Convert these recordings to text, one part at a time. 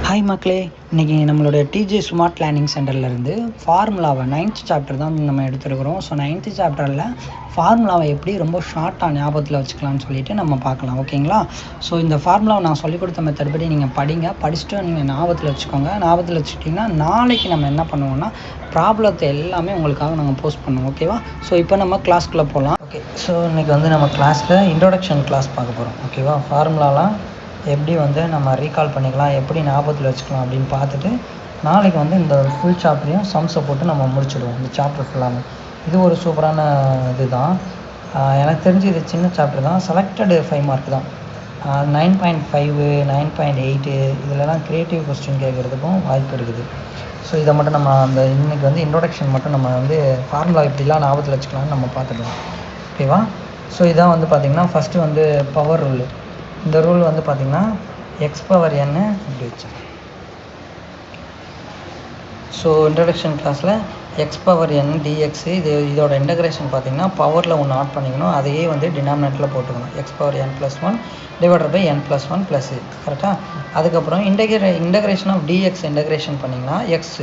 Hi மக்களே, இன்றைக்கி நம்மளுடைய டிஜே ஸ்மார்ட் லேர்னிங் சென்டர்லேருந்து ஃபார்முலாவை 9th சாப்டர் தான் நம்ம எடுத்துருக்குறோம். ஸோ 9th சாப்டரில் ஃபார்முலாவை எப்படி ரொம்ப ஷார்ட்டாக ஞாபகத்தில் வச்சுக்கலாம்னு சொல்லிட்டு நம்ம பார்க்கலாம். ஓகேங்களா? ஸோ இந்த ஃபார்முலாவை நான் சொல்லிக் கொடுத்த மெத்தட் படி நீங்கள் படிச்சுட்டு நீங்கள் ஞாபகத்தில் வச்சுக்கோங்க. ஞாபகத்தில் வச்சுக்கிட்டிங்கன்னா நாளைக்கு நம்ம என்ன பண்ணுவோம்னா ப்ராப்ளத்தை எல்லாமே உங்களுக்காக நாங்கள் போஸ்ட் பண்ணுவோம். ஓகேவா? ஸோ இப்போ நம்ம கிளாஸ்க்குள்ளே போகலாம். ஓகே, ஸோ இன்றைக்கி நம்ம கிளாஸில் இன்ட்ரோடக்ஷன் கிளாஸ் பார்க்க போகிறோம். ஓகேவா? ஃபார்முலாலாம் எப்படி நம்ம ரீகால் பண்ணிக்கலாம், எப்படி ஞாபகத்தில் வச்சுக்கலாம் அப்படின்னு பார்த்துட்டு நாளைக்கு இந்த ஃபுல் சாப்டரையும் சம்ஸை போட்டு நம்ம முடிச்சுடுவோம். இந்த சாப்டர் ஃபுல்லாமே இது ஒரு சூப்பரான இது தான். எனக்கு தெரிஞ்சு இது சின்ன சாப்டர் தான். செலக்டடு 5 மார்க் தான். 9.5 9.8 இதிலலாம் க்ரியேட்டிவ் கொஸ்டின் கேட்குறதுக்கும் வாய்ப்பு இருக்குது. ஸோ இதை மட்டும் நம்ம இன்றைக்கி இன்ட்ரோடக்ஷன் மட்டும் நம்ம ஃபார்முலா இப்படிலாம் ஞாபகத்தில் வச்சுக்கலாம்னு நம்ம பார்த்துக்கலாம். ஓகேவா? ஸோ இதான் பார்த்திங்கன்னா ஃபஸ்ட்டு பவர் ரூல். இந்த ரூல் பார்த்திங்கன்னா எக்ஸ் பவர் n இப்படி வச்சேன். ஸோ இன்ட்ரடக்ஷன் கிளாஸில் எக்ஸ் பவர் n dx இதோட இன்டகிரேஷன் பார்த்திங்கன்னா பவரில் ஒன்று ஆட் பண்ணிக்கணும். அதையே டினாமினேட்டரில் போட்டுக்கணும். X power n+1 divided by n+1 plus கரெக்டாக. அதுக்கப்புறம் இன்டகிரேஷன் ஆஃப் dx இன்டகிரேஷன் பண்ணிங்கன்னா எக்ஸ்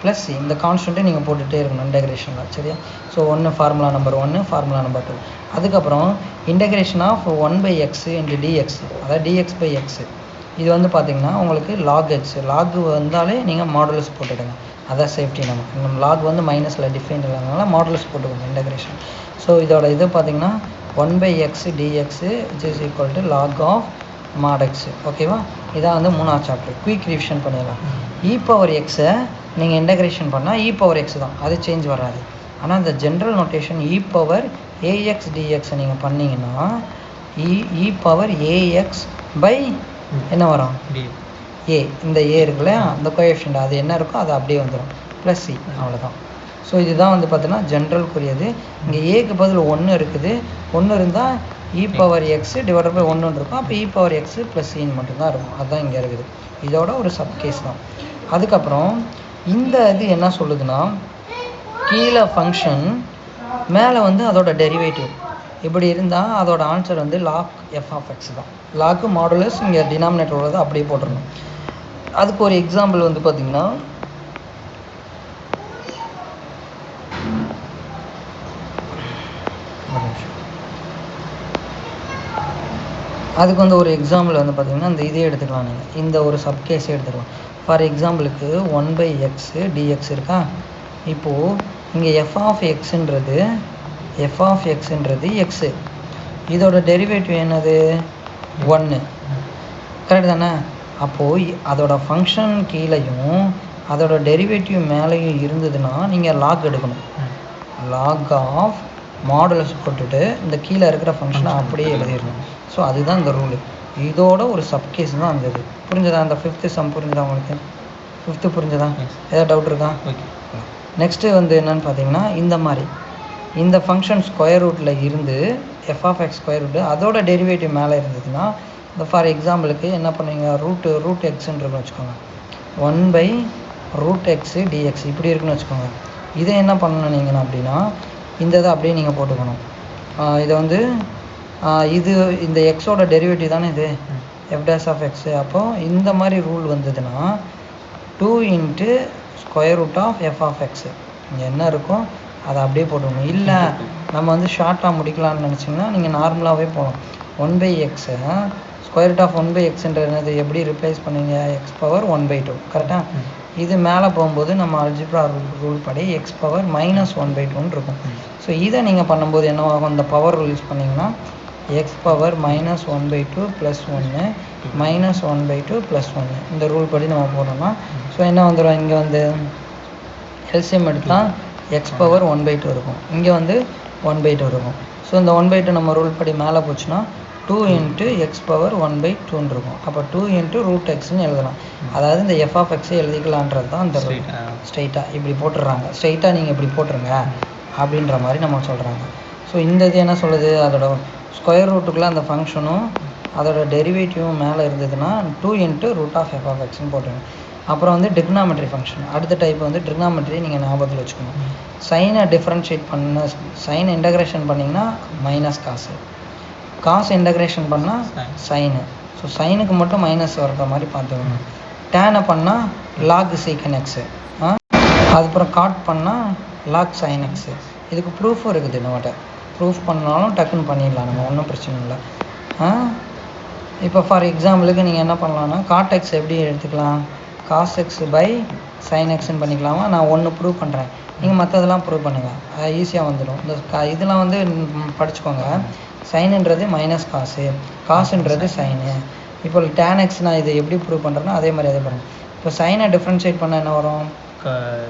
ப்ளஸ் இந்த கான்ஸ்டன்ட்டு நீங்கள் போட்டுகிட்டே இருக்கணும் இன்டகிரேஷனில். சரியா? So formula number 1 formula number 2. அதுக்கப்புறம் integration of 1/x into dx, அதாவது dx பை எக்ஸ். இது பார்த்திங்கன்னா உங்களுக்கு லாக் எக்ஸ். லாக் வந்தாலே நீங்கள் மாடுலஸ் போட்டுடுங்க. அதான் சேஃப்டி. நம்ம லாக் மைனஸில் டிஃபைன் இல்லைனால மாடுலஸ் போட்டுக்கோங்க இன்டகிரேஷன். ஸோ இதோட இது பார்த்திங்கன்னா 1/x dx which is equal to log of mod x. ஓகேவா? இதான் 3ஆவது சாப்டர். குயிக் ரிவிஷன் பண்ணிடலாம். e பவர் எக்ஸை நீங்கள் இன்டகிரேஷன் பண்ணால் e பவர் எக்ஸ் தான், அது சேஞ்ச் வராது. ஆனால் இந்த general notation e power ax dx நீங்கள் பண்ணிங்கன்னா e பவர் ax பை என்ன வரும்? a. இந்த a இருக்குல்ல, அந்த கோஎஃபிஷியன்ட் அது என்ன இருக்கோ அது அப்படியே வந்துடும் ப்ளஸ் c. அவ்வளோதான். ஸோ இதுதான் பார்த்தீங்கன்னா ஜென்ரலுக்குரியது. இங்கே ஏக்கு பதில் 1 இருக்குது. 1 இருந்தால் e power X divided by 1 இருக்கும். அப்போ e பவர் எக்ஸ் ப்ளஸ் சின்னு மட்டும்தான் இருக்கும். அதுதான் இங்கே இருக்குது. இதோட ஒரு சப்கேஸ் தான். அதுக்கப்புறம் இந்த இது என்ன சொல்லுதுன்னா, கீழே ஃபங்க்ஷன் மேலே அதோட டெரிவேட்டிவ் இப்படி இருந்தால் அதோட answer log F of X தான். லாக்கு மாடுலஸ் இங்கே டினாமினேட்டர் உள்ளது அப்படியே போட்டுடணும். அதுக்கு ஒரு எக்ஸாம்பிள் பார்த்திங்கன்னா, அதுக்கு ஒரு எக்ஸாம்பிள் பார்த்திங்கன்னா இந்த இதே எடுத்துக்கலாம். நீங்கள் இந்த ஒரு சப்கேஸே எடுத்துக்கலாம். ஃபார் எக்ஸாம்பிளுக்கு 1/x dx இருக்கா. இப்போது இங்கே எஃப் ஆஃப் எக்ஸுன்றது எக்ஸு. இதோட டெரிவேட்டிவ் என்னது? 1. கரெக்ட் தானே? அப்போது அதோட ஃபங்க்ஷன் கீழேயும் அதோட டெரிவேட்டிவ் மேலேயும் இருந்ததுன்னா நீங்கள் லாக் எடுக்கணும். லாக் ஆஃப் மாடுலஸ் போட்டுட்டு இந்த கீழே இருக்கிற ஃபங்க்ஷனை அப்படியே எழுதிடணும். ஸோ அதுதான் இந்த ரூலு. இதோட ஒரு சப்கேஸ் தான் அந்த இது. புரிஞ்சதா? அந்த 5th சம் புரிஞ்சதா உங்களுக்கு? 5th புரிஞ்சதா? ஏதாவது டவுட் இருக்கா? நெக்ஸ்ட்டு என்னென்னு பார்த்தீங்கன்னா, இந்த மாதிரி இந்த ஃபங்க்ஷன் ஸ்கொயர் ரூட்டில் இருந்து F of X square root அதோட டெரிவேட்டிவ் மேலே இருந்ததுன்னா இந்த ஃபார் எக்ஸாம்பிளுக்கு என்ன பண்ணுவீங்க? ரூட் எக்ஸ்ன்னு இருக்குன்னு வச்சுக்கோங்க. 1/√x dx இப்படி இருக்குன்னு வச்சுக்கோங்க. இதை என்ன பண்ணணும் நீங்கள் அப்படின்னா, இந்த இதை அப்படியே நீங்கள் போட்டுக்கணும். இதை இது இந்த எக்ஸோட டெரிவேட்டிவ் தானே இது எஃப் டேஷ் ஆஃப் எக்ஸு. அப்போது இந்த மாதிரி ரூல் வந்ததுன்னா 2 × square root of F of X இங்கே என்ன இருக்கும் அதை அப்படியே போட்டுக்கணும். இல்லை நம்ம ஷார்ட்டாக முடிக்கலாம்னு நினச்சிங்கன்னா நீங்கள் நார்மலாகவே போகலாம். 1/x ஸ்கொயர் ரூட் ஆஃப் 1/xன்றது எப்படி ரிப்ளேஸ் பண்ணுவீங்க? எக்ஸ் பவர் 1/2 கரெக்டாக. இது மேலே போகும்போது நம்ம அல்ஜிப்ரா ரூல் படி எக்ஸ் பவர் -1/2 இருக்கும். ஸோ இதை நீங்கள் பண்ணும்போது என்னவாகும்? இந்த பவர் ரூல் யூஸ் பண்ணிங்கன்னா எக்ஸ் பவர் -1/2 + 1 -1/2 + 1 இந்த ரூல் படி நம்ம போனோம்னா ஸோ என்ன வந்துடும்? இங்கே எல்சிஎம் எடுத்தால் எக்ஸ் பவர் 1/2 இருக்கும். இங்கே 1/2 இருக்கும். ஸோ இந்த 1/2 நம்ம ரூல் படி மேலே போச்சுன்னா 2 × எக்ஸ் பவர் 1/2 இருக்கும். அப்போ 2 × √xன்னு எழுதலாம். அதாவது இந்த எஃப் ஆஃப் எக்ஸை எழுதிக்கலான்றது தான் இந்த ஸ்ட்ரைட்டாக இப்படி போட்டுடுறாங்க. ஸ்ட்ரைட்டாக நீங்கள் இப்படி போட்டுருங்க அப்படின்ற மாதிரி நம்ம சொல்கிறாங்க. ஸோ இந்த இது என்ன சொல்லுது? அதோட ஸ்கொயர் ரூட்டுக்குள்ளே அந்த ஃபங்க்ஷனும் அதோட டெரிவேட்டிவும் மேலே இருந்ததுன்னா 2 × √f ஆஃப் எக்ஸ்ன்னு போட்டுருங்க. அப்புறம் டிக்னாமெட்ரி ஃபங்க்ஷன் அடுத்த டைப் டிக்னாமெட்ரி நீங்கள் ஞாபகத்தில் வச்சுக்கணும். சைனை டிஃப்ரென்ஷியேட் பண்ண சைன் இன்டகிரேஷன் பண்ணிங்கன்னா மைனஸ் காசு இன்டகிரேஷன் பண்ணால் சைனு. ஸோ சைனுக்கு மட்டும் மைனஸ் வர்ற மாதிரி பார்த்துக்கணும். டேனை பண்ணால் லாக் சீக்கன் எக்ஸு, அதுக்கப்புறம் காட் பண்ணால் லாக் சைன் எக்ஸு. இதுக்கு ப்ரூஃபும் இருக்குது நம்மகிட்ட. ப்ரூஃப் பண்ணாலும் டக்குன்னு பண்ணிடலாம், நம்ம ஒன்றும் பிரச்சனை இல்லை. இப்போ ஃபார் எக்ஸாம்பிளுக்கு நீங்கள் என்ன பண்ணலான்னா காட் எக்ஸ் எப்படி எடுத்துக்கலாம், காஸ் எக்ஸ் பை சைன் எக்ஸ்ன்னு பண்ணிக்கலாமா. நான் ஒன்று ப்ரூவ் பண்ணுறேன், நீங்கள் மற்றதெல்லாம் ப்ரூவ் பண்ணுங்கள், ஈஸியாக வந்துடும். இந்த இதெல்லாம் வந்து படிச்சுக்கோங்க. சைனுன்றது மைனஸ் காசு, காசுன்றது சைனு. இப்போ டேன் எக்ஸ் நான் இதை எப்படி ப்ரூவ் பண்ணுறேன்னா அதே மாதிரி பண்ணுறேன். இப்போ சைனை டிஃப்ரென்ஷியேட் பண்ண என்ன வரும்,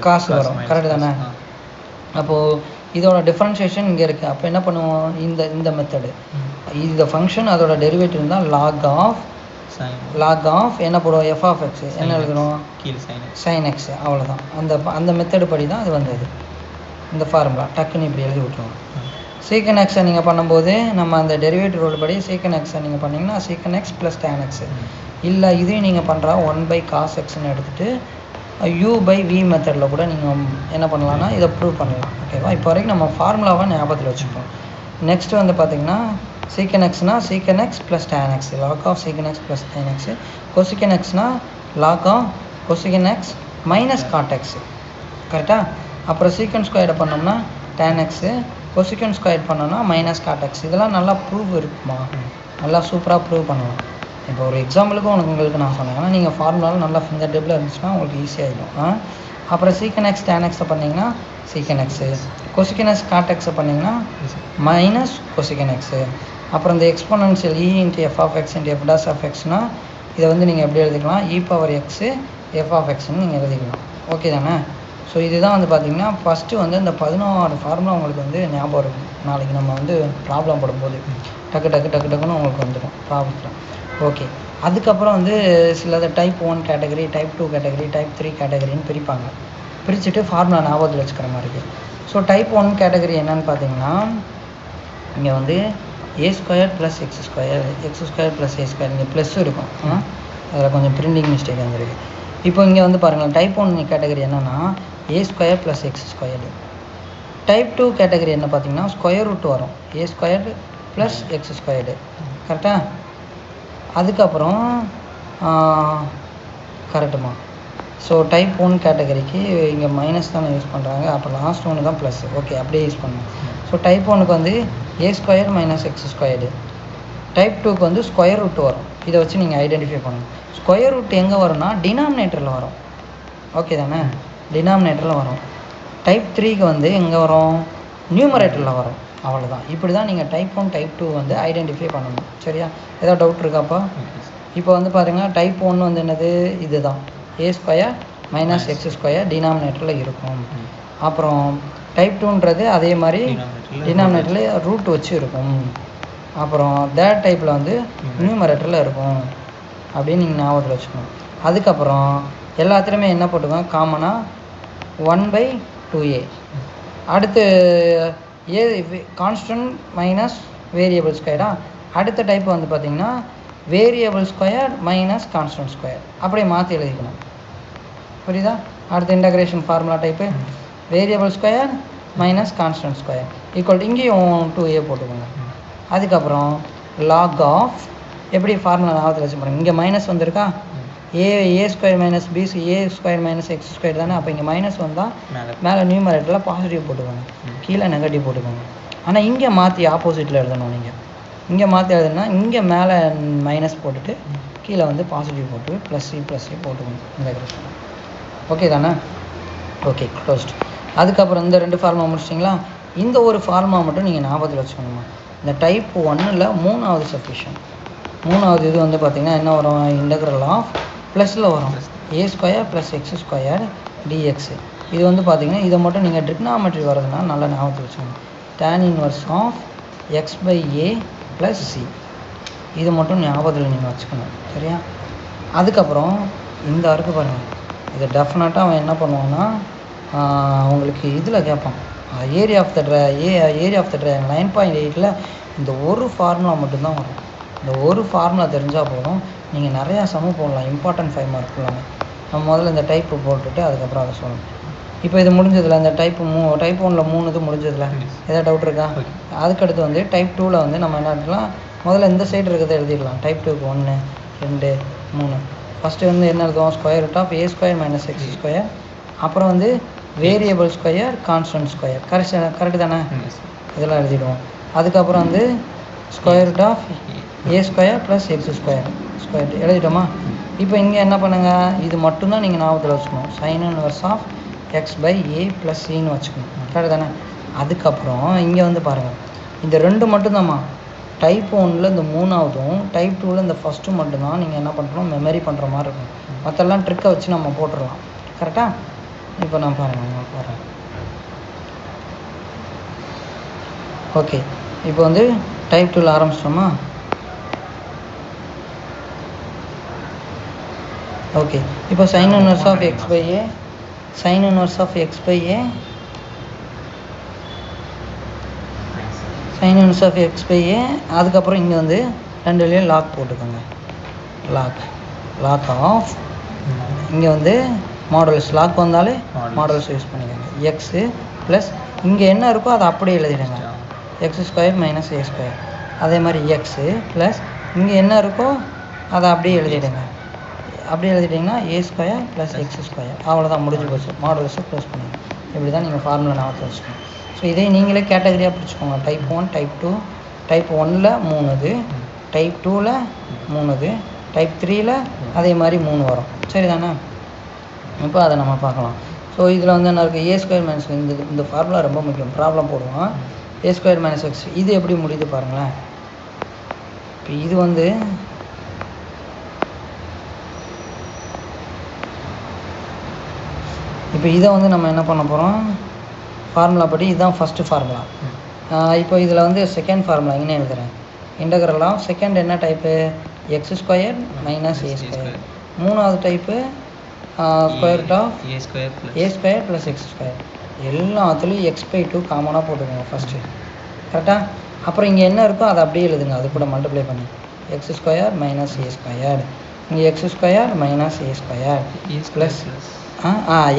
காசு வரும். கரெக்டு தானே? அப்போது இதோட டிஃப்ரென்ஷியேஷன் இங்கே இருக்குது. அப்போ என்ன பண்ணுவோம், இந்த மெத்தடு, இந்த ஃபங்க்ஷன் அதோட டெரிவேட்டிவ் இருந்தால் லாக் ஆஃப் என்ன போடுவோம், எஃப் ஆஃப் எக்ஸ் என்ன எழுதணும், சைன் எக்ஸ். அவ்வளோதான். அந்த மெத்தடு படி தான் அது வந்தது. இந்த ஃபார்முலா டக்குன்னு இப்படி எழுதி விட்டுருவோம். சீக்கன் எக்ஸை நீங்கள் பண்ணும்போது நம்ம அந்த டெரிவேட்டிவ் ரூல் படி சீக்கன் எக்ஸை நீங்கள் பண்ணிங்கன்னா சீக்கன் எக்ஸ் ப்ளஸ் டேன் எக்ஸு. இல்லை இதையும் நீங்கள் பண்ணுறா 1/cos எக்ஸ்ன்னு எடுத்துகிட்டு u/v மெத்தடில் கூட நீங்கள் என்ன பண்ணலான்னா இதை ப்ரூவ் பண்ணலாம். ஓகேவா? இப்போ வரைக்கும் நம்ம ஃபார்முலாவை ஞாபகத்தில் வச்சுப்போம். நெக்ஸ்ட்டு வந்து பார்த்திங்கன்னா சீக்கன் எக்ஸ்னால் secant x plus tan x, log of secant x plus tan x. Cosecant எக்ஸ்னால் log of cosecant x minus cot x. கரெக்டாக? அப்புறம் சீக்கன் ஸ்கொயர்டை பண்ணோம்னா டேன் எக்ஸு, கொசிக்கன் ஸ்கொயர் பண்ணோன்னா மைனஸ் காட் எக்ஸ். இதெல்லாம் நல்லா ப்ரூவ் இருக்குமா, நல்லா சூப்பராக ப்ரூவ் பண்ணலாம். இப்போ ஒரு எக்ஸாம்பிளுக்கும் உங்களுக்கு நான் சொன்னேன், ஆனால் நீங்கள் ஃபார்முலாவில் நல்லா ஃபிங்கர் டிப்பில் இருந்துச்சுன்னா உங்களுக்கு ஈஸியாகிடும். அப்புறம் சீக்கன் எக்ஸ் டேன் எக்ஸை பண்ணிங்கன்னா சீக்கன் எக்ஸு, கொசிக்கன் எக்ஸ் காட் எக்ஸை பண்ணிங்கன்னா மைனஸ் கொசிக்கன் எக்ஸு. அப்புறம் இந்த exponential e into f of x into f dash of எக்ஸ்னால் இதை வந்து நீங்கள் எப்படி எழுதிக்கலாம், e⁻x எஃப் ஆஃப் எக்ஸ்ன்னு நீங்கள் எழுதிக்கலாம். ஓகே தானே? ஸோ இதுதான் வந்து பார்த்திங்கன்னா ஃபஸ்ட்டு வந்து இந்த 16 ஃபார்முலா உங்களுக்கு வந்து ஞாபகம் இருக்கும். நாளைக்கு நம்ம வந்து ப்ராப்ளம் போடும்போது டக்குன்னு உங்களுக்கு வந்துடும் ப்ராப்ளத்தில். ஓகே. அதுக்கப்புறம் வந்து சிலது type 1 category, type 2 category, type 3 கேட்டகரின்னு பிரிப்பாங்க. பிரிச்சுட்டு ஃபார்முலா ஞாபகத்தில் வச்சுக்கிற மாதிரி இருக்குது. ஸோ டைப் 1 கேட்டகரி என்னன்னு பார்த்தீங்கன்னா இங்கே வந்து a² + x² + a², இங்கே ப்ளஸ் இருக்கும். அதில் கொஞ்சம் பிரிண்டிங் மிஸ்டேக் வந்துருக்கு. இப்போ இங்கே வந்து பாருங்கள், டைப் 1 கேட்டகரி என்னென்னா a² + x². டைப் 2 கேட்டகரி என்ன பார்த்தீங்கன்னா ஸ்கொயர் ரூட் வரும், a² + x². கரெக்டாக? அதுக்கப்புறம் கரெக்டுமா? ஸோ டைப் 1 கேட்டகரிக்கு இங்கே மைனஸ் தானே யூஸ் பண்ணுறாங்க, அப்போ லாஸ்ட் ஒன்று தான் ப்ளஸ். ஓகே, அப்படியே யூஸ் பண்ணுவோம். ஸோ டைப் 1க்கு வந்து a² - x². டைப் 2க்கு வந்து ஸ்கொயர் ரூட் வரும். இதை வச்சு நீங்கள் ஐடென்டிஃபை பண்ணணும். ஸ்கொயர் ரூட் எங்கே வரும்னா டினாமினேட்டரில் வரும். ஓகே தானே? டினாமினேட்டரில் வரும். டைப் 3க்கு வந்து எங்கே வரும், நியூமரேட்டரில் வரும். அவ்வளோதான். இப்படி தான் நீங்கள் டைப் 1 டைப் 2 வந்து ஐடென்டிஃபை பண்ணணும். சரியா? ஏதாவது டவுட் இருக்காப்பா? இப்போ வந்து பாருங்கள், டைப் 1 வந்து என்னது, இது தான் a² - x² டினாமினேட்டரில் இருக்கும். அப்புறம் டைப் 2ன்றது அதே மாதிரி டினாமினேட்டரில் ரூட் வச்சு இருக்கும். அப்புறம் தேர்ட் டைப்பில் வந்து நியூமரேட்டரில் இருக்கும் அப்படின்னு நீங்கள் ஞாபகத்தில் வச்சுக்கணும். அதுக்கப்புறம் எல்லாத்துலேயுமே என்ன போட்டுக்கோங்க, காமனாக 1/2a. அடுத்து கான்ஸ்டன்ட் மைனஸ் வேரியபிள் ஸ்கொயரா. அடுத்த டைப் வந்து பார்த்திங்கன்னா variable square minus constant square. அப்படியே மாற்றி எழுதிக்கணும். புரியுதா? அடுத்த integration formula type variable square minus constant square equal இங்கேயும் 2a போட்டுக்கோங்க. அதுக்கப்புறம் லாக் ஆஃப் எப்படி ஃபார்முலா ஞாபகத்தில் வச்சு பாருங்கள். இங்கே மைனஸ் வந்திருக்கா, a² - b a² - x² தானே. அப்போ இங்கே மைனஸ் வந்தால் மேலே நியூமரேட்டரில் பாசிட்டிவ் போட்டுக்கோங்க, கீழே நெகட்டிவ் போட்டுக்கோங்க. ஆனால் இங்கே மாற்றி ஆப்போசிட்டில் எழுதணும். நீங்கள் இங்கே மாற்றி எழுதுனா இங்கே மேலே மைனஸ் போட்டுட்டு கீழே வந்து பாசிட்டிவ் போட்டு +c போட்டுக்கணும் இந்த கிரேஷன். ஓகே தானே? Okay, closed. அதுக்கப்புறம் இந்த 2 ஃபார்முலா முடிச்சிட்டிங்களா? இந்த ஒரு ஃபார்முலா மட்டும் நீங்கள் ஞாபகத்தில் வச்சுக்கணுமா. இந்த டைப் 1ல் 3வது சஃபிஷியன்ட். 3வது இது வந்து பார்த்திங்கன்னா என்ன வரும், இன்டகிரல் ஆஃப் ப்ளஸில் வரும் a² + x² dx. இது வந்து பார்த்திங்கன்னா இதை மட்டும் நீங்கள் ட்ரிக்னாமெட்ரி வரதுனா நல்லா ஞாபகத்தில் வச்சுக்கணும். tan inverse of x/a + c. இது மட்டும் ஞாபகத்தில் நீங்கள் வச்சுக்கணும். சரியா? அதுக்கப்புறம் இந்த அருக்கு பாருங்கள், இதை டெஃபினட்டாக அவன் என்ன பண்ணுவான்னா உங்களுக்கு இதில் கேட்பான், ஏரியா ஆஃப் த ட்ரையாங்கிள் 9.8ல் இந்த ஒரு ஃபார்முலா மட்டும்தான் வரும். இந்த ஒரு ஃபார்முலா தெரிஞ்சால் போதும், நீங்கள் நிறையா சம போடலாம். இம்பார்ட்டன்ட் 5 மார்க் போடலாங்க. நம்ம முதல்ல இந்த டைப்பு போட்டுட்டு அதுக்கப்புறம் அதை சொல்லணும். இப்போ இது முடிஞ்சதில்ல, இந்த டைப் 1ல் 3 இது முடிஞ்சதில்ல. எதாவது டவுட் இருக்கா? அதுக்கடுத்து வந்து டைப் 2ல் வந்து நம்ம என்ன எடுக்கலாம், முதல்ல இந்த சைடு இருக்கிறத எழுதிடலாம். டைப் 2க்கு 1 2 3 ஃபஸ்ட்டு வந்து என்ன எழுதுவோம், square root of A square minus x square, அப்புறம் வந்து variable square constant square. Correct தானே? இதெல்லாம் எழுதிடுவோம். அதுக்கப்புறம் வந்து square root of A square plus X square எழுதிட்டோமா? இப்போ இங்கே என்ன பண்ணுங்கள், இது மட்டும்தான் நீங்கள் ஞாபகத்தில் வச்சுக்கணும். Sine inverse of x by a plus சின்னு வச்சுக்கணும். கரெக்டு தானே? அதுக்கப்புறம் இங்கே வந்து பாருங்கள், இந்த ரெண்டு மட்டும்தாம்மா. டைப் 1ல் இந்த 3ஆவதும் டைப் 2ல் இந்த ஃபஸ்ட்டு மட்டும்தான் நீங்கள் என்ன பண்ணுறோம், மெமரி பண்ணுற மாதிரி இருக்கும். மற்றெல்லாம் ட்ரிக்கை வச்சு நம்ம போட்டுடலாம். கரெக்டாக? இப்போ நான் பாருங்கள் உங்களுக்கு வரேன். ஓகே, இப்போ வந்து டைப் 2ல் ஆரம்பிச்சிட்டோமா? ஓகே, இப்போ sine inverse of x by a, sine inverse of x by a, sine inverse of x by a. அதுக்கப்புறம் இங்கே வந்து ரெண்டுலேயும் லாக் போட்டுக்கோங்க. லாக் ஆஃப் இங்கே வந்து மாடல்ஸ் லாக் வந்தாலே மாடல்ஸ் யூஸ் பண்ணிக்கோங்க. எக்ஸு ப்ளஸ் இங்கே என்ன இருக்கோ அதை அப்படியே எழுதிடுங்க, எக்ஸ் ஸ்கொயர் மைனஸ் ஏ ஸ்கொயர். அதே மாதிரி எக்ஸு ப்ளஸ் இங்கே என்ன இருக்கோ அதை அப்படியே எழுதிடுங்க. அப்படியே எழுதிட்டிங்கன்னா ஏ ஸ்கொயர் ப்ளஸ் எக்ஸ் ஸ்கொயர். அவ்வளோதான், முடிஞ்சு போச்சு. மாடல்ஸை க்ளோஸ் பண்ணிடுங்க. இப்படி தான் நீங்கள் ஃபார்முலா ஞாபகத்தில் வச்சுக்கணும். ஸோ இதே நீங்களே கேட்டகரியாக பிடிச்சிக்கோங்க. Type 1, type 2. டைப் 1ல் 3 இது, டைப் 2ல் 3 இது, டைப் 3ல் அதே மாதிரி 3 வரும். சரி தானே? இப்போ அதை நம்ம பார்க்கலாம். ஸோ இதில் வந்து என்ன இருக்குது, ஏ ஸ்கொயர் மைனஸ் இந்த ஃபார்முலா ரொம்ப முக்கியம். ப்ராப்ளம் போடுவோம். ஏ ஸ்கொயர் மைனஸ் எக்ஸ் இது எப்படி முடியுது பாருங்களேன். இப்போ இது வந்து இப்போ இதை வந்து நம்ம என்ன பண்ண போகிறோம், ஃபார்முலா படி இதுதான் ஃபஸ்ட்டு ஃபார்முலா. இப்போ இதில் வந்து செகண்ட் ஃபார்முலா இங்கே எழுதுகிறேன். இன்டகிரல் ஆஃப் செகண்ட் என்ன டைப்பு, எக்ஸ் ஸ்கொயர் மைனஸ் ஏ ஸ்கொயர். மூணாவது type square root of A square plus X square. எல்லாத்துலேயும் எக்ஸ் பை 2 காமனாக போட்டுக்கோங்க ஃபஸ்ட்டு. கரெக்டாக? அப்புறம் இங்கே என்ன இருக்கோ அதை அப்படியே எழுதுங்க, அது கூட மல்டிப்ளை பண்ணி. எக்ஸ் ஸ்கொயர் மைனஸ் ஏ ஸ்கொயர், இங்கே x square minus A square plus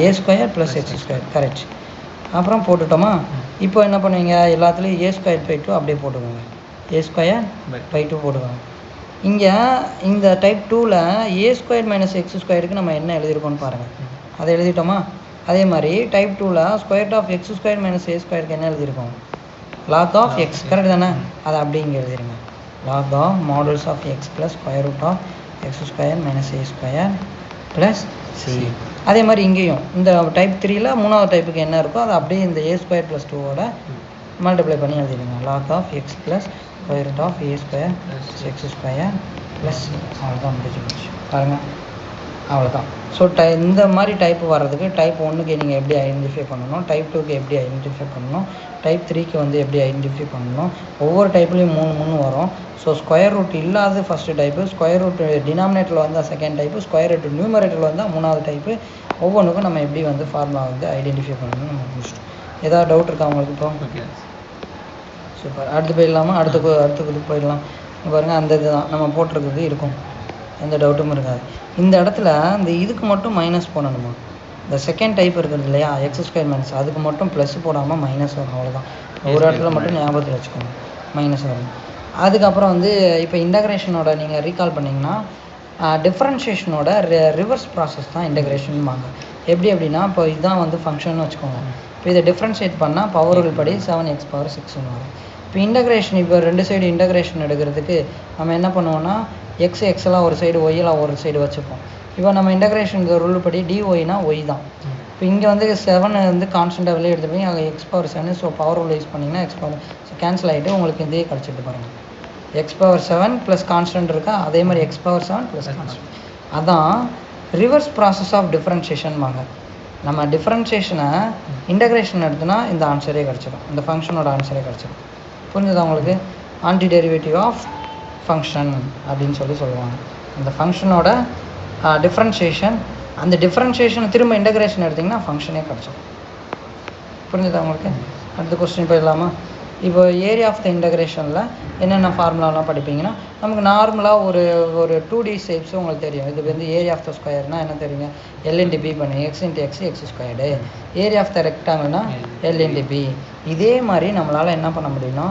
a square plus X square. Correct. அப்புறம் போட்டுட்டோமா? இப்போ என்ன பண்ணுவீங்க, எல்லாத்துலேயும் ஏ ஸ்கொயர் பை 2 அப்படியே போட்டுக்கோங்க. ஏ ஸ்கொயர் பை 2 போட்டுக்கோங்க. இங்கே இந்த டைப் 2ல் ஏ ஸ்கொயர் மைனஸ் எக்ஸ் ஸ்கொயருக்கு நம்ம என்ன எழுதியிருக்கோன்னு பாருங்கள். அதை எழுதிட்டோமா? அதே மாதிரி டைப் 2ல் square of X square minus a ஸ்கொயருக்கு என்ன எழுதியிருக்கோம், லாக் ஆஃப் எக்ஸ். கரெக்ட் தானே? அதை அப்படி இங்கே எழுதிருங்க. Log of modulus of x plus square root of X square minus A square plus c. அதே மாதிரி இங்கேயும் இந்த டைப் 3ல் மூணாவது டைப்புக்கு என்ன இருக்கோ அதை அப்படியே இந்த ஏ ஸ்கொயர் ப்ளஸ் 2வோட மல்டிப்ளை பண்ணி எழுதிடுங்க. Log of x plus square root of A square x square plus. அவ்வளோதான், முடிஞ்சு போச்சு பாருங்கள். அவ்வளோதான். ஸோ இந்த மாதிரி டைப் வர்றதுக்கு டைப் 1க்கு நீங்கள் எப்படி ஐடென்டிஃபை பண்ணணும், டைப் 2க்கு எப்படி ஐடென்டிஃபை பண்ணணும், டைப் 3க்கு வந்து எப்படி ஐடென்டிஃபை பண்ணணும். ஒவ்வொரு டைப்லேயும் 3 வரும். ஸோ ஸ்கொயர் ரூட் இல்லாத ஃபஸ்ட்டு டைப்பு, ஸ்கொயர் ரூட் டினாமினேட்டரில் வந்தால் செகண்ட் டைப்பு, ஸ்கொயர் ரூட் நியூமரேட்டரில் வந்தால் 3வது டைப்பு. ஒவ்வொன்றுக்கும் நம்ம எப்படி வந்து ஃபார்முலா வந்து ஐடென்டிஃபை பண்ணணும்னு நம்ம முடிச்சிட்டோம். ஏதாவது டவுட் இருக்கா உங்களுக்கு இப்போ? சூப்பர். அடுத்து போயிடலாமா? அடுத்ததுக்கு போயிடலாம். பாருங்கள், அந்த இதுதான் நம்ம போட்டிருக்கிறது இருக்கும், எந்த டவுட்டும் இருக்காது. இந்த இடத்துல இந்த இதுக்கு மட்டும் மைனஸ் போடணுமா, இந்த செகண்ட் டைப் இருக்கிறது இல்லையா, எக்ஸ் ஸ்கொயர் மைனஸ், அதுக்கு மட்டும் ப்ளஸ் போடாமல் மைனஸ் வரும். அவ்வளோதான். ஒரு இடத்துல மட்டும் ஞாபகத்தில் வச்சுக்கோங்க, மைனஸ் வரும். அதுக்கப்புறம் வந்து இப்போ இன்டகிரேஷனோட நீங்கள் ரீகால் பண்ணிங்கன்னா டிஃப்ரென்ஷியேஷனோட ரிவர்ஸ் ப்ராசஸ் தான் இன்டகிரேஷன் வாங்க. எப்படி அப்படின்னா, இப்போ இதுதான் வந்து ஃபங்க்ஷன் வச்சுக்கோங்க. இப்போ இதை டிஃப்ரென்ஷியேட் பண்ணால் பவர் படி 7x⁴ வரும். இப்போ இன்டகிரேஷன், இப்போ ரெண்டு சைடு இன்டகிரேஷன் எடுக்கிறதுக்கு நம்ம என்ன பண்ணுவோம்னா, எக்ஸ்எல்லாம் ஒரு சைடு, ஒய்யெல்லாம் ஒரு சைடு வச்சுப்போம். இப்போ நம்ம இன்டகிரேஷன் ரூல் படி dy ஒய் தான். இப்போ இங்கே வந்து 7 வந்து கான்ஸ்டண்ட்டாக வெளியே எடுத்து போய் அங்கே x⁴ so power rule use பண்ணிங்கன்னா ஸோ கேன்சல் ஆகிட்டு உங்களுக்கு இதே கிடச்சிட்டு பாருங்கள். x⁴ ப்ளஸ் கான்ஸ்டன்ட் இருக்கா, அதே மாதிரி x⁴ ப்ளஸ் கான்ஸ்டன்ட். அதான் ரிவர்ஸ் ப்ராசஸ் ஆஃப் டிஃப்ரென்ஷியேஷன் வாங்க. நம்ம டிஃப்ரென்ஷியேஷனை இன்டகிரேஷன் எடுத்தோன்னா இந்த ஆன்சரே கிடச்சிடும், இந்த ஃபங்க்ஷனோட ஆன்சரே கிடச்சிடும். புரிஞ்சுதா உங்களுக்கு? ஆன்டி டெரிவேட்டிவ் ஆஃப் ஃபங்க்ஷன் அப்படின்னு சொல்லுவாங்க. இந்த ஃபங்க்ஷனோட டிஃப்ரென்ஷியேஷன், அந்த டிஃப்ரென்ஷியேஷனை திரும்ப இன்டகிரேஷன் எடுத்திங்கன்னா ஃபங்க்ஷனே கிடச்சிடும். புரிஞ்சுதா உங்களுக்கு? அடுத்த கொஸ்டின் போயிடலாமா? இப்போ ஏரியா ஆஃப் த இன்டகிரேஷனில் என்னென்ன ஃபார்முலாலாம் படிப்பீங்கன்னா, நமக்கு நார்மலாக ஒரு 2D ஷேப்ஸ் உங்களுக்கு தெரியும். இது வந்து ஏரியா ஆஃப் த ஸ்கொயர்னால் என்ன தெரியுங்க, L×B பண்ணி x×x x². Area of the ரெக்டாங்கிள்னா L×B. இதே மாதிரி நம்மளால் என்ன பண்ண முடியும்னா,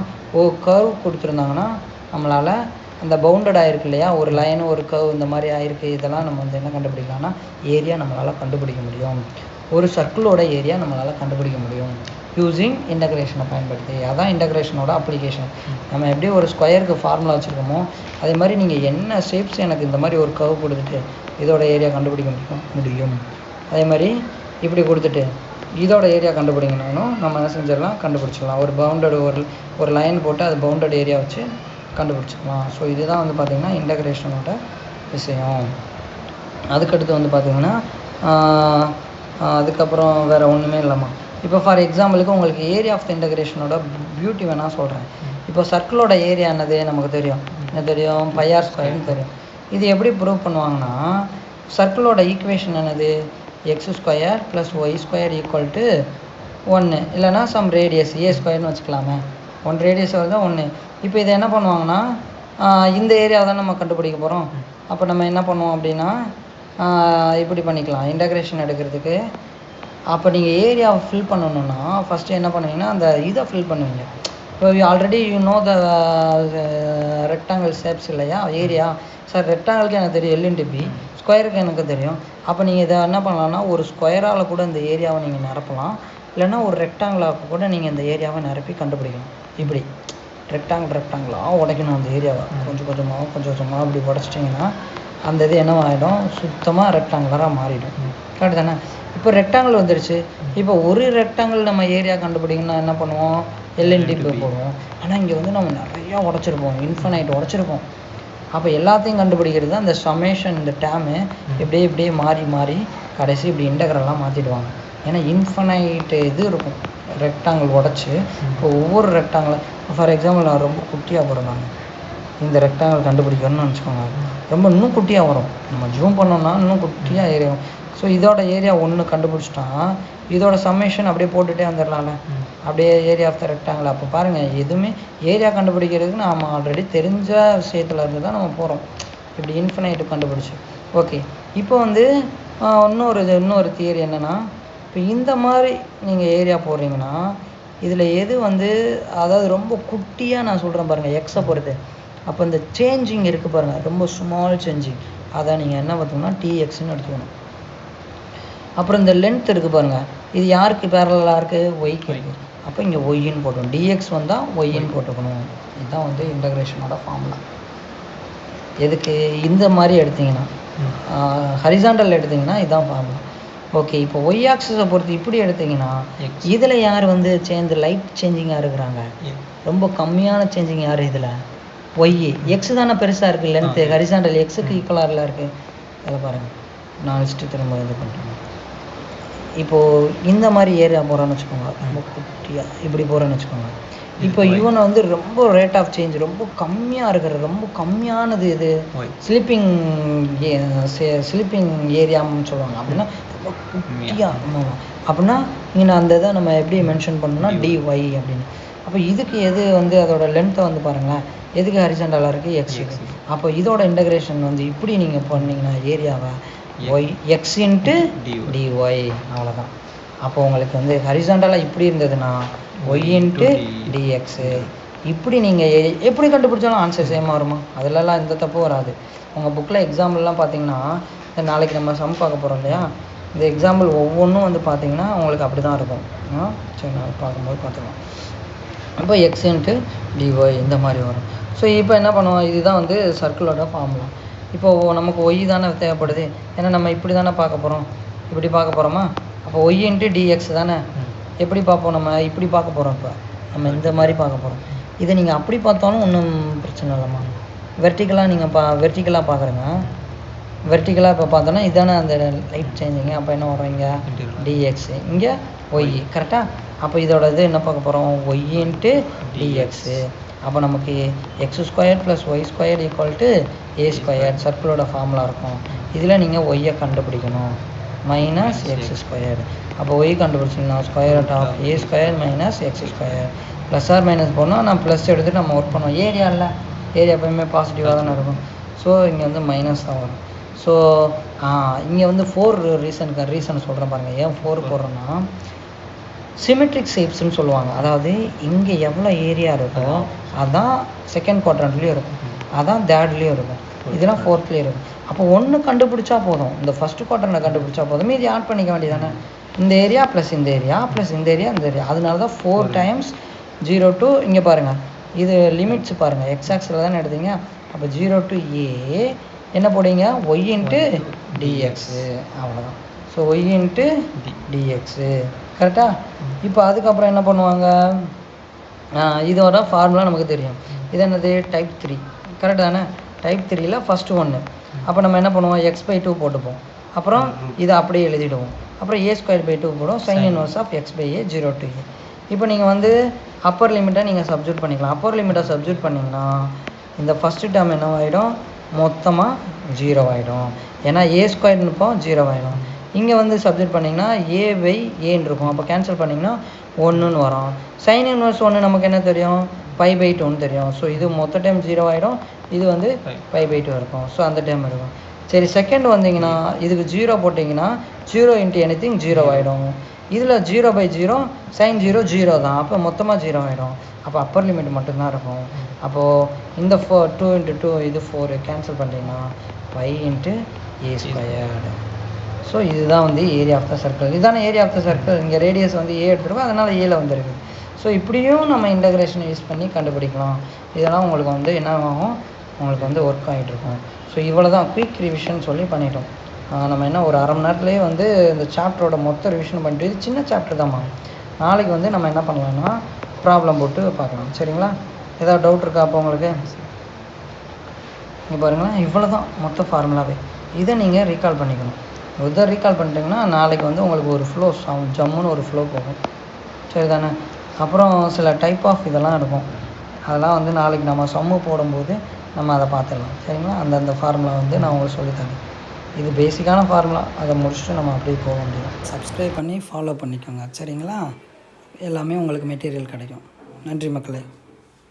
கர்வ் கொடுத்துருந்தாங்கன்னா நம்மளால் அந்த பவுண்டட் ஆகிருக்கு இல்லையா, ஒரு லைன் ஒரு கர்வ் இந்த மாதிரி ஆகிருக்கு, இதெல்லாம் நம்ம வந்து என்ன கண்டுபிடிக்கலாம்னா ஏரியா நம்மளால் கண்டுபிடிக்க முடியும். ஒரு சர்க்கிளோட ஏரியா நம்மளால் கண்டுபிடிக்க முடியும் யூஸிங் இன்டகிரேஷனை பயன்படுத்தி. அதான் இன்டகிரேஷனோட அப்ளிகேஷன். நம்ம எப்படி ஒரு ஸ்கொயருக்கு ஃபார்முலா வச்சுருக்கோமோ அதே மாதிரி நீங்கள் என்ன ஷேப்ஸ் எனக்கு இந்த மாதிரி ஒரு கர்வ் கொடுத்துட்டு இதோட ஏரியா கண்டுபிடிக்க முடியும். அதே மாதிரி இப்படி கொடுத்துட்டு இதோட ஏரியா கண்டுபிடிக்கணும் நம்ம என்ன செஞ்சிடலாம், கண்டுபிடிச்சிடலாம். ஒரு பவுண்டட் ஒரு லைன் போட்டு அது பவுண்டட் ஏரியா வச்சு கண்டுபிடிச்சிக்கலாம். ஸோ இதுதான் வந்து பார்த்திங்கன்னா இன்டகிரேஷனோட விஷயம். அதுக்கடுத்து வந்து பார்த்திங்கன்னா அதுக்கப்புறம் வேறு ஒன்றுமே இல்லைம்மா. இப்போ ஃபார் எக்ஸாம்பிளுக்கு உங்களுக்கு ஏரியா ஆஃப் த இன்டகிரேஷனோட பியூட்டி வேணால் சொல்கிறேன். இப்போ சர்க்கிளோட ஏரியா என்னது நமக்கு தெரியும், என்ன தெரியும், பைஆர் ஸ்கொயர்னு தெரியும். இது எப்படி ப்ரூவ் பண்ணுவாங்கன்னா சர்க்கிளோட ஈக்குவேஷன் என்னது, X square plus Y square equal to 1 இல்லைனா சம் ரேடியஸ் ஏ ஸ்கொயர்னு வச்சுக்கலாமே. 1 ரேடியஸ் வருது 1. இப்போ இதை என்ன பண்ணுவாங்கன்னா இந்த ஏரியாவை தான் நம்ம கண்டுபிடிக்க போகிறோம். அப்போ நம்ம என்ன பண்ணுவோம் அப்படின்னா இப்படி பண்ணிக்கலாம் இன்டகிரேஷன் எடுக்கிறதுக்கு. அப்போ நீங்கள் ஏரியாவை ஃபில் பண்ணணுன்னா ஃபஸ்ட்டு என்ன பண்ணுவீங்கன்னா அந்த இதை ஃபில் பண்ணுவீங்க. இப்போ ஆல்ரெடி த ரெக்டாங்கிள் ஷேப்ஸ் இல்லையா ஏரியா. சார் ரெக்டாங்கிளுக்கு எனக்கு தெரியும் எல்இன்டிபி, ஸ்கொயருக்கு எனக்கு தெரியும். அப்போ நீங்கள் இதை என்ன பண்ணலான்னா ஒரு ஸ்கொயரால் கூட இந்த ஏரியாவை நீங்கள் நிரப்பலாம், இல்லைன்னா ஒரு ரெக்டாங்கிளாக கூட நீங்கள் இந்த ஏரியாவை நிரப்பி கண்டுபிடிக்கலாம். இப்படி ரெக்டாங்கிளாக உடைக்கணும் அந்த ஏரியாவை கொஞ்சம் கொஞ்சமாக இப்படி உடச்சிட்டிங்கன்னா அந்த இது என்ன ஆகிடும், சுத்தமாக ரெக்டாங்குலராக மாறிடும். கரெக்டு தானே? இப்போ ரெக்டாங்கிள் வந்துடுச்சு. இப்போ ஒரு ரெக்டாங்கிள் நம்ம ஏரியா கண்டுபிடிக்கணும்னா என்ன பண்ணுவோம், எல்என்டிபி போடுவோம். ஆனால் இங்கே வந்து நம்ம நிறையா உடச்சிருப்போம், இன்ஃபனைட் உடச்சிருப்போம். அப்போ எல்லாத்தையும் கண்டுபிடிக்கிறது அந்த சமேஷன், இந்த டேமு இப்படியே மாறி கடைசி இப்படி இன்டகிரல்லாம் மாற்றிடுவாங்க. ஏன்னா இன்ஃபனைட் இது இருக்கும் ரெக்டாங்கிள் உடச்சி. இப்போ ஒவ்வொரு ரெக்டாங்கிள் ஃபார் எக்ஸாம்பிள் நான் ரொம்ப குட்டியாக போடுறாங்க இந்த ரெக்டாங்கிள் கண்டுபிடிக்கணும்னு வச்சுக்கோங்க, ரொம்ப இன்னும் குட்டியாக வரும். நம்ம ஜூம் பண்ணோம்னா இன்னும் குட்டியாக ஏரியா. ஸோ இதோட ஏரியா 1 கண்டுபிடிச்சிட்டா இதோட சம்மேஷன் அப்படியே போட்டுகிட்டே வந்துடலாம்ல, அப்படியே ஏரியா ஆஃப் த ரெக்டாங்கிள். அப்போ பாருங்கள் எதுவுமே ஏரியா கண்டுபிடிக்கிறதுக்கு நாம் ஆல்ரெடி தெரிஞ்ச விஷயத்தில் இருந்து தான் நம்ம போகிறோம். இப்படி இன்ஃபினைட்டு கண்டுபிடிச்சி. ஓகே, இப்போ வந்து இன்னொரு தியரி என்னென்னா, இப்போ இந்த மாதிரி நீங்கள் ஏரியா போடுறீங்கன்னா இதில் எது வந்து அதாவது ரொம்ப குட்டியாக நான் சொல்கிறேன் பாருங்கள் எக்ஸை பொறுத்து. அப்போ இந்த சேஞ்சிங் இருக்குது பாருங்கள், ரொம்ப ஸ்மால் சேஞ்சிங், அதை நீங்கள் என்ன பார்த்தோம்னா டிஎக்ஸ்ன்னு எடுத்துக்கணும். அப்புறம் இந்த லென்த் இருக்குது பாருங்கள், இது யாருக்கு பேரலாக இருக்குது, ஒய்க்கு இருக்குது. அப்போ இங்கே ஒய்ன்னு போட்டோம், டிஎக்ஸ் வந்தால் ஒய்ன்னு போட்டுக்கணும். இதுதான் வந்து இன்டகிரேஷனோட ஃபார்முலா. எதுக்கு இந்த மாதிரி எடுத்திங்கன்னா ஹரிசாண்டல் எடுத்திங்கன்னா இதுதான் ஃபார்முலா. ஓகே, இப்போ ஒய் ஆக்சிஸை பொறுத்து இப்படி எடுத்திங்கன்னா இதில் யார் வந்து லைட் சேஞ்சிங்காக இருக்கிறாங்க, ரொம்ப கம்மியான சேஞ்சிங் யார் இதில், ஒய். எக்ஸ் தானே பெருசாக இருக்குது லென்த்து, ஹரிசாண்டல் எக்ஸுக்கு ஈக்குவலாக இருக்குது. அதில் பாருங்கள் நான் லிஸ்ட்டு திரும்ப இது பண்ணுறேன். இப்போது இந்த மாதிரி ஏரியா போகிறோன்னு வச்சுக்கோங்க, ரொம்ப குட்டியாக இப்படி போகிறேன்னு வச்சுக்கோங்க. இப்போ இவனை வந்து ரொம்ப ரேட் ஆஃப் சேஞ்ச் ரொம்ப கம்மியாக இருக்கிற ரொம்ப கம்மியானது இது ஸ்லீப்பிங் ஏரியான்னு சொல்லுவாங்க. அப்படின்னா ரொம்ப குட்டியாக. ஆமாம், அப்படின்னா இங்கே அந்த இதை நம்ம எப்படி மென்ஷன் பண்ணோம்னா டிஒய் அப்படின்னு. அப்போ இதுக்கு எது வந்து அதோட லென்த்தை வந்து பாருங்களேன், எதுக்கு ஹரிசாண்டலாக இருக்குது, எக்ஸுக்கு. அப்போ இதோட இன்டகிரேஷன் வந்து இப்படி நீங்கள் பண்ணிங்கன்னா ஏரியாவை ஒய் எக்ஸ் இன்ட்டு டிஒய், அவ்வளோதான். அப்போ உங்களுக்கு வந்து ஹரிசாண்டலாக இப்படி இருந்ததுன்னா ஒய் இன்ட்டு டிஎக்ஸு. இப்படி நீங்கள் எப்படி கண்டுபிடிச்சாலும் ஆன்சர் சேமாக வருமா, அதிலலாம் எந்த தப்பும் வராது. உங்கள் புக்கில் எக்ஸாம்பிள்லாம் பார்த்தீங்கன்னா நாளைக்கு நம்ம சம் பார்க்க போகிறோம் இல்லையா, இந்த எக்ஸாம்பிள் ஒவ்வொன்றும் வந்து பார்த்தீங்கன்னா உங்களுக்கு அப்படி தான் இருக்கும். சரி, நான் பார்க்கும்போது பார்த்துக்கலாம். அப்போ எக்ஸ் இன்ட்டு டிஒய் இந்த மாதிரி வரும். ஸோ இப்போ என்ன பண்ணுவோம், இதுதான் வந்து சர்க்கிளோட ஃபார்முலா. இப்போது நமக்கு ஒய் தானே தேவைப்படுது, ஏன்னா நம்ம இப்படி தானே பார்க்க போகிறோம், இப்படி பார்க்க போகிறோமா. அப்போ ஒய் இன்ட்டு டிஎக்ஸ் தானே எப்படி பார்ப்போம், நம்ம இப்படி பார்க்க போகிறோம். இப்போ நம்ம இந்த மாதிரி பார்க்க போகிறோம். இதை நீங்கள் அப்படி பார்த்தாலும் ஒன்றும் பிரச்சனை இல்லைம்மா. வெர்டிக்கலாக நீங்கள் வெர்டிக்கலாக பார்க்குறேங்க, வெர்டிக்கலாக இப்போ பார்த்தோன்னா இதானே அந்த லைட் சேஞ்சிங்க. அப்போ என்ன வரும், இங்கே டிஎக்ஸு, இங்கே ஒய். கரெக்டாக? அப்போ இதோட இது என்ன பார்க்க போகிறோம், ஒய் இன்ட்டு டிஎக்ஸு. அப்போ நமக்கு x square plus Y square equal to a square சர்க்கிளோட ஃபார்முலா இருக்கும். இதில் நீங்கள் ஒய்யை கண்டுபிடிக்கணும், மைனஸ் எக்ஸ் ஸ்கொயர். அப்போ ஒய் கண்டுபிடிச்சிங்கன்னா square root of A square minus x square. Plus or minus போனால் நான் ப்ளஸ் எடுத்துகிட்டு நம்ம ஒர்க் பண்ணுவோம். ஏரியாவில் ஏரியா எப்போயுமே பாசிட்டிவாக தானே இருக்கும். ஸோ இங்கே வந்து மைனஸ் தான் வரும். ஸோ இங்கே வந்து 4 ரீசன் சொல்கிறேன் பாருங்கள். ஏன் 4 போடுறோன்னா, சிமெட்ரிக் ஷேப்ஸ்ன்னு சொல்லுவாங்க. அதாவது இங்கே எவ்வளோ ஏரியா இருக்கோ அதான் செகண்ட் குவாட்ரண்ட்லேயும் இருக்கும், அதான் தேர்ட்லேயும் இருக்கும், இதெல்லாம் ஃபோர்த்லேயும் இருக்கும். அப்போ ஒன்று கண்டுபிடிச்சா போதும், இந்த ஃபஸ்ட்டு குவாட்ரண்ட்டை கண்டுபிடிச்சா போதும், மீதி ஆட் பண்ணிக்க வேண்டியதானே. இந்த ஏரியா ப்ளஸ் இந்த ஏரியா ப்ளஸ் இந்த ஏரியா இந்த ஏரியா. அதனால தான் 4 டைம்ஸ் 0 to இங்கே பாருங்கள், இது லிமிட்ஸ் பாருங்கள், எக்ஸ் ஆக்ஸில் தானே எடுத்தீங்க. அப்போ 0 to a என்ன போடுவீங்க, ஒய் இன்ட்டு டிஎக்ஸு, அவ்வளோதான். ஸோ ஒய் இன்ட்டு டிஎக்ஸு கரெக்டாக. இப்போ அதுக்கப்புறம் என்ன பண்ணுவாங்க, இதோட ஃபார்முலா நமக்கு தெரியும். இது என்னது, டைப் 3 கரெக்ட் தானே. டைப் 3ல் ஃபஸ்ட்டு ஒன்று. அப்போ நம்ம என்ன பண்ணுவோம், x/2 போட்டுப்போம். அப்புறம் இதை அப்படியே எழுதிடுவோம். அப்புறம் a²/2 போடும், sine inverse of x/a 0 to a. இப்போ நீங்கள் வந்து அப்பர் லிமிட்டை நீங்கள் சப்ஜெக்ட் பண்ணிக்கலாம். அப்பர் லிமிட்டை சப்ஜெக்ட் பண்ணிங்கன்னா இந்த ஃபஸ்ட்டு டேர்ம் என்ன ஆகிடும், மொத்தமாக 0 ஆகிடும். ஏன்னா a² இப்போ 0 ஆகிடும். இங்கே வந்து சப்ஜெக்ட் பண்ணிங்கன்னா a/aன்னு இருக்கும். அப்போ கேன்சல் பண்ணிங்கன்னா 1ன்னு வரும். சைன் இன்வர்ஸ் 1 நமக்கு என்ன தெரியும், π/2ன்னு தெரியும். ஸோ இது மொத்த டைம் 0 ஆகிடும், இது வந்து π/2 இருக்கும். ஸோ அந்த டைம் இருக்கும். சரி, செகண்ட் வந்தீங்கன்னா இதுக்கு 0 போட்டிங்கன்னா 0 இன்ட்டு எனிதிங் 0 ஆகிடும். இதில் 0/0 சைன் 0 0 தான். அப்போ மொத்தமாக 0 ஆகிடும். அப்போ அப்பர் லிமிட் மட்டும்தான் இருக்கும். அப்போது இந்த 2 இன்ட்டு 2 இது 4 கேன்சல் பண்ணிட்டீங்கன்னா π இன்ட்டு a². ஸோ இதுதான் வந்து ஏரியா ஆஃப் த சர்க்கிள். இதுதானே ஏரியா ஆஃப் த சர்க்கிள். இங்கே ரேடியஸ் வந்து ஏ எடுத்துருக்கோம், அதனால் ஏல வந்துருக்கு. ஸோ இப்படியும் நம்ம இன்டகிரேஷனை யூஸ் பண்ணி கண்டுபிடிக்கலாம். இதெல்லாம் உங்களுக்கு வந்து என்ன ஆகும், உங்களுக்கு வந்து ஒர்க் ஆகிட்ருக்கும். ஸோ இவ்வளோ தான் குயிக் ரிவிஷன் சொல்லி பண்ணிட்டோம். நம்ம என்ன ஒரு 1/2 மணி நேரத்துலேயே வந்து இந்த சாப்டரோட மொத்த ரிவிஷன் பண்ணிட்டு, இது சின்ன சாப்டர் தான்மா. நாளைக்கு வந்து நம்ம என்ன பண்ணலாம்னா ப்ராப்ளம் போட்டு பார்க்கலாம். சரிங்களா? ஏதாவது டவுட் இருக்கா அப்போ உங்களுக்கு? இங்கே பாருங்களேன், இவ்வளோ தான் மொத்த ஃபார்முலாவே. இதை நீங்கள் ரீகால் பண்ணிக்கணும். இதை ரீகால் பண்ணிட்டீங்கன்னா நாளைக்கு வந்து உங்களுக்கு ஒரு ஃப்ளோ ஜம்முன்னு ஒரு ஃப்ளோ போகும். சரி தானே? அப்புறம் சில டைப் ஆஃப் இதெல்லாம் இருக்கும், அதெல்லாம் வந்து நாளைக்கு நம்ம சம்மு போடும்போது நம்ம அதை பார்த்துடலாம். சரிங்களா? அந்தந்த ஃபார்முலா வந்து நான் உங்களுக்கு சொல்லித்தரேன். இது பேசிக்கான ஃபார்முலா, அதை முடிச்சுட்டு நம்ம அப்படியே போக முடியும். சப்ஸ்கிரைப் பண்ணி ஃபாலோ பண்ணிக்கோங்க. சரிங்களா? எல்லாமே உங்களுக்கு மெட்டீரியல் கிடைக்கும். நன்றி மக்களே.